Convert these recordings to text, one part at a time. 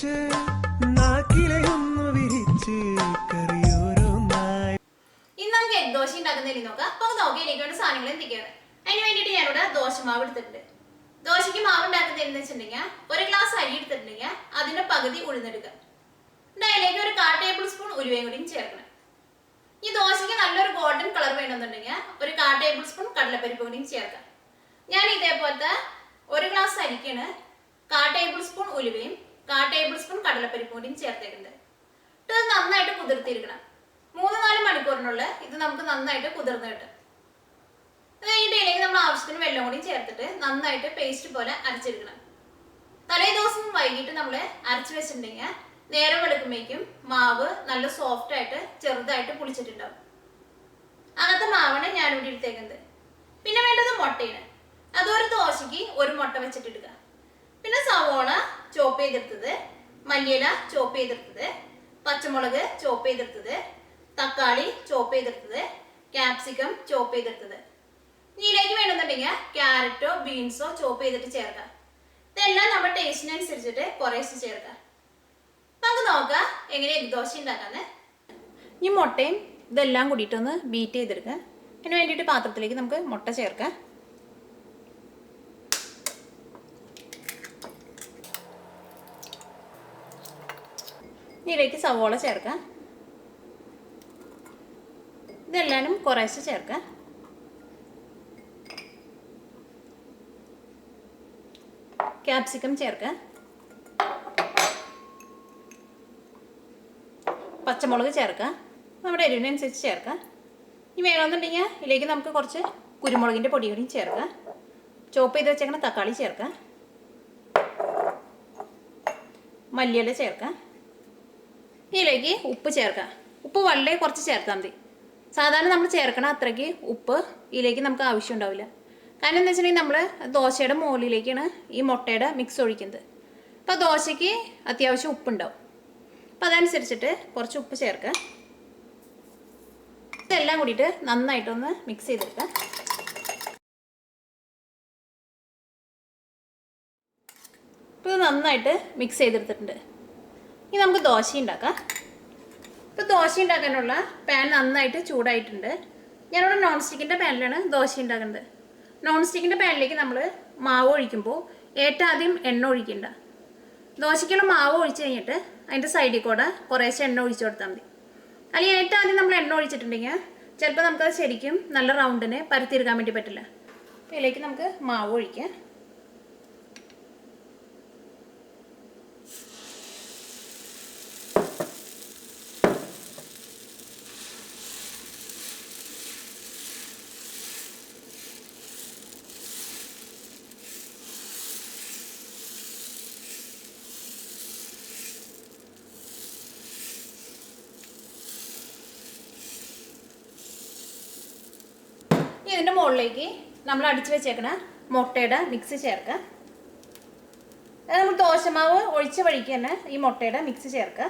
ഇന്ന് നമുക്ക് എഗ് ദോശ ഉണ്ടാക്കുന്നതിന് നോക്കാം. അപ്പൊ നോക്കിയിരിക്കേണ്ട സാധനങ്ങൾ എന്തൊക്കെയാണ്. അതിന് വേണ്ടിയിട്ട് ഞാനിവിടെ ദോശമാവ് എടുത്തിട്ടുണ്ട്. ദോശയ്ക്ക് മാവ് ഉണ്ടാക്കുന്നതെന്ന് വെച്ചിട്ടുണ്ടെങ്കിൽ 1 ഗ്ലാസ് അരി എടുത്തിട്ടുണ്ടെങ്കിൽ അതിന്റെ പകുതി ഉഴുന്നെടുക്കുക. അതിലേക്ക് ഒരു 1/4 ടേബിൾ സ്പൂൺ ഉലുവയും കൂടിയും ചേർക്കണം. ഈ ദോശയ്ക്ക് നല്ലൊരു ഗോൾഡൻ കളർ വേണമെന്നുണ്ടെങ്കിൽ ഒരു 1/4 ടേബിൾ സ്പൂൺ കടലപ്പരിപ്പ് കൂടിയും ചേർക്കാം. ഞാൻ ഇതേപോലത്തെ 1 ഗ്ലാസ് അരിക്കാണ് 1/4 ടേബിൾ സ്പൂൺ ഉലുവയും 1/4 ടേബിൾ സ്പൂൺ കടലപ്പരിപ്പ് കൂടിയും ചേർത്തേക്കുന്നത്. ഇത് നന്നായിട്ട് കുതിർത്തിരിക്കണം. 3-4 മണിക്കൂറിനുള്ളിൽ ഇത് നമുക്ക് നന്നായിട്ട് കുതിർന്ന് കിട്ടും. അത് കഴിഞ്ഞിട്ട് ഇതിലേക്ക് നമ്മൾ ആവശ്യത്തിന് വെള്ളം കൂടി ചേർത്തിട്ട് നന്നായിട്ട് പേസ്റ്റ് പോലെ അരച്ചെടുക്കണം. തലേ ദിവസം വൈകിട്ട് നമ്മൾ അരച്ച് വെച്ചിട്ടുണ്ടെങ്കിൽ നേരം വെളുക്കുമ്പോഴേക്കും മാവ് നല്ല സോഫ്റ്റ് ആയിട്ട് ചെറുതായിട്ട് പുളിച്ചിട്ടുണ്ടാവും. അങ്ങനത്തെ മാവാണ് ഞാനിവിടെ എടുത്തേക്കുന്നത്. പിന്നെ വേണ്ടത് മുട്ടയാണ്. അതൊരു ദോശയ്ക്ക് 1 മുട്ട വെച്ചിട്ടിടുക. പിന്നെ സവോള ചോപ്പ് ചെയ്തെടുത്തത്, മല്ലിയില ചോപ്പ് ചെയ്തെടുത്തത്, പച്ചമുളക് ചോപ്പ് ചെയ്തെടുത്തത്, തക്കാളി ചോപ്പ് ചെയ്തെടുത്തത്, ക്യാപ്സിക്കം ചോപ്പ് ചെയ്തെടുത്തത്. ഇതിലേക്ക് വേണമെന്നുണ്ടെങ്കിൽ ക്യാരറ്റോ ബീൻസോ ചോപ്പ് ചെയ്തിട്ട് ചേർക്കാം. ഇതെല്ലാം നമ്മുടെ ടേസ്റ്റിനനുസരിച്ചിട്ട് കുറേശ്ശെ ചേർക്കാം. നമുക്ക് നോക്കാം എങ്ങനെ എഗ് ദോശ ഉണ്ടാക്കാന്ന്. ഈ മുട്ടയും ഇതെല്ലാം കൂടിയിട്ടൊന്ന് ബീറ്റ് ചെയ്തെടുക്കുക. അതിന് വേണ്ടിയിട്ട് പാത്രത്തിലേക്ക് നമുക്ക് മുട്ട ചേർക്കാം. ഇതിലേക്ക് സവോള ചേർക്കാം. ഇതെല്ലാനും കുറേശ്ശെ ചേർക്കാം. ക്യാപ്സിക്കം ചേർക്കാം. പച്ചമുളക് ചേർക്കാം. നമ്മുടെ എരിവിനനുസരിച്ച് ചേർക്കാം. ഇനി വേണമെന്നുണ്ടെങ്കിൽ ഇതിലേക്ക് നമുക്ക് കുറച്ച് കുരുമുളകിൻ്റെ പൊടി കൂടി ചേർക്കാം. ചോപ്പ് ചെയ്ത് വെച്ചേക്കണ തക്കാളി ചേർക്കാം. മല്ലിയില ചേർക്കാം. ഇതിലേക്ക് ഉപ്പ് ചേർക്കാം. ഉപ്പ് വളരെ കുറച്ച് ചേർത്താൽ മതി. സാധാരണ നമ്മൾ ചേർക്കണ അത്രയ്ക്ക് ഉപ്പ് ഇതിലേക്ക് നമുക്ക് ആവശ്യം ഉണ്ടാവില്ല. കാരണം എന്താ വെച്ചിട്ടുണ്ടെങ്കിൽ നമ്മൾ ദോശയുടെ മുകളിലേക്കാണ് ഈ മുട്ടയുടെ മിക്സ് ഒഴിക്കുന്നത്. അപ്പോൾ ദോശയ്ക്ക് അത്യാവശ്യം ഉപ്പുണ്ടാവും. അപ്പോൾ അതനുസരിച്ചിട്ട് കുറച്ച് ഉപ്പ് ചേർക്കുക. ഇതെല്ലാം കൂടിയിട്ട് നന്നായിട്ടൊന്ന് മിക്സ് ചെയ്തെടുക്കാം. ഇപ്പോൾ ഇത് നന്നായിട്ട് മിക്സ് ചെയ്തെടുത്തിട്ടുണ്ട്. ഇനി നമുക്ക് ദോശ ഉണ്ടാക്കാം. ഇപ്പോൾ ദോശ ഉണ്ടാക്കാനുള്ള പാൻ നന്നായിട്ട് ചൂടായിട്ടുണ്ട്. ഞാനിവിടെ നോൺ സ്റ്റിക്കിൻ്റെ പാനിലാണ് ദോശ ഉണ്ടാക്കുന്നത്. നോൺ സ്റ്റിക്കിൻ്റെ പാനിലേക്ക് നമ്മൾ മാവ് ഒഴിക്കുമ്പോൾ ഏറ്റവും ആദ്യം എണ്ണ ഒഴിക്കണ്ട. ദോശയ്ക്കുള്ള മാവ് ഒഴിച്ച് കഴിഞ്ഞിട്ട് അതിൻ്റെ സൈഡിൽ കൂടെ കുറേശ്ശെ എണ്ണ ഒഴിച്ചു കൊടുത്താൽ മതി. അല്ലെങ്കിൽ ഏറ്റവും ആദ്യം നമ്മൾ എണ്ണ ഒഴിച്ചിട്ടുണ്ടെങ്കിൽ ചിലപ്പോൾ നമുക്കത് ശരിക്കും നല്ല റൗണ്ടിന് പരത്തിയെടുക്കാൻ വേണ്ടി പറ്റില്ല. അപ്പോൾ ഇതിലേക്ക് നമുക്ക് മാവ് ഒഴിക്കാം. ഇതിൻ്റെ മുകളിലേക്ക് നമ്മൾ അടിച്ച് വെച്ചേക്കണ മുട്ടയുടെ മിക്സ് ചേർക്കുക. നമ്മൾ ദോശമാവ് ഒഴിച്ച വഴിക്ക് തന്നെ ഈ മുട്ടയുടെ മിക്സ് ചേർക്കുക.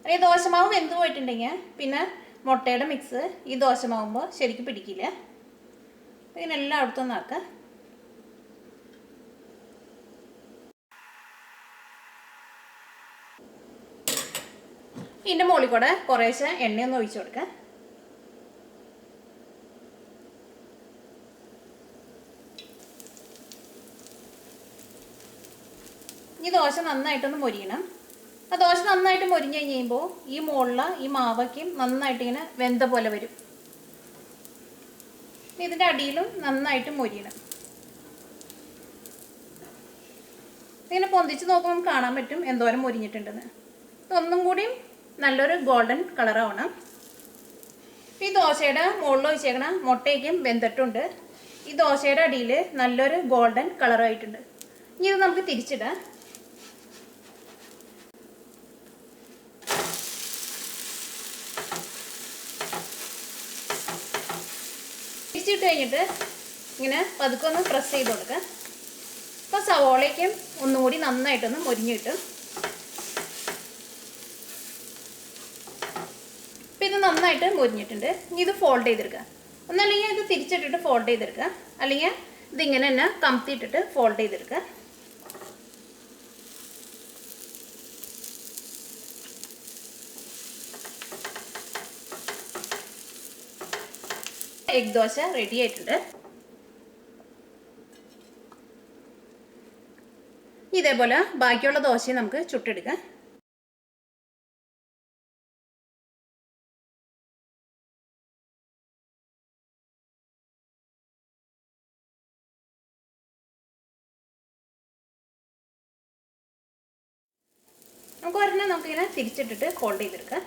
അല്ലെങ്കിൽ ദോശമാവ് വെന്ത് പോയിട്ടുണ്ടെങ്കിൽ പിന്നെ മുട്ടയുടെ മിക്സ് ഈ ദോശമാവുമ്പോൾ ശരിക്കും പിടിക്കില്ല. ഇങ്ങനെ എല്ലായിടത്തും ആക്കുക. ഇതിൻ്റെ മുകളിൽ കൂടെ കുറേശ്ശെ എണ്ണയൊന്ന് ഒഴിച്ചു കൊടുക്കുക. ഈ ദോശ നന്നായിട്ടൊന്ന് മൊരിയണം. ആ ദോശ നന്നായിട്ട് മൊരിഞ്ഞ് കഴിയുമ്പോൾ ഈ മുകളിൽ ഈ മാവയ്ക്കും നന്നായിട്ട് ഇങ്ങനെ വെന്ത പോലെ വരും. ഇതിൻ്റെ അടിയിലും നന്നായിട്ട് മൊരിയണം. ഇങ്ങനെ പൊന്തിച്ച് നോക്കുമ്പോൾ കാണാൻ പറ്റും എന്തോരം മൊരിഞ്ഞിട്ടുണ്ടെന്ന്. ഇതൊന്നും കൂടിയും നല്ലൊരു ഗോൾഡൻ കളറാവണം. ഈ ദോശയുടെ മുകളിൽ ഒഴിച്ചേക്കണ മുട്ടയ്ക്കും വെന്തിട്ടുണ്ട്. ഈ ദോശയുടെ അടിയിൽ നല്ലൊരു ഗോൾഡൻ കളറായിട്ടുണ്ട്. ഇനി ഇത് നമുക്ക് തിരിച്ചിടാം. തിരിച്ചിട്ട് കഴിഞ്ഞിട്ട് ഇങ്ങനെ പതുക്കെ ഒന്ന് പ്രസ് ചെയ്ത് കൊടുക്കുക. അപ്പോൾ സവോളയ്ക്കും ഒന്നും കൂടി നന്നായിട്ടൊന്ന് മൊരിഞ്ഞ് കിട്ടും. അപ്പോൾ ഇത് നന്നായിട്ട് മൊരിഞ്ഞിട്ടുണ്ട്. ഇനി ഇത് ഫോൾഡ് ചെയ്തെടുക്കുക. ഒന്നല്ലെങ്കിൽ ഇത് തിരിച്ചിട്ടിട്ട് ഫോൾഡ് ചെയ്തെടുക്കുക, അല്ലെങ്കിൽ ഇതിങ്ങനെ തന്നെ കമത്തിയിട്ടിട്ട് ഫോൾഡ് ചെയ്തെടുക്കുക. എഗ് ദോശ റെഡി ആയിട്ടുണ്ട്. ഇതേപോലെ ബാക്കിയുള്ള ദോശയും നമുക്ക് ചുട്ടെടുക്കാം. നമുക്ക് ഒരെണ്ണം നമുക്കിങ്ങനെ തിരിച്ചിട്ടിട്ട് ഹോൾഡ് ചെയ്തെടുക്കാം.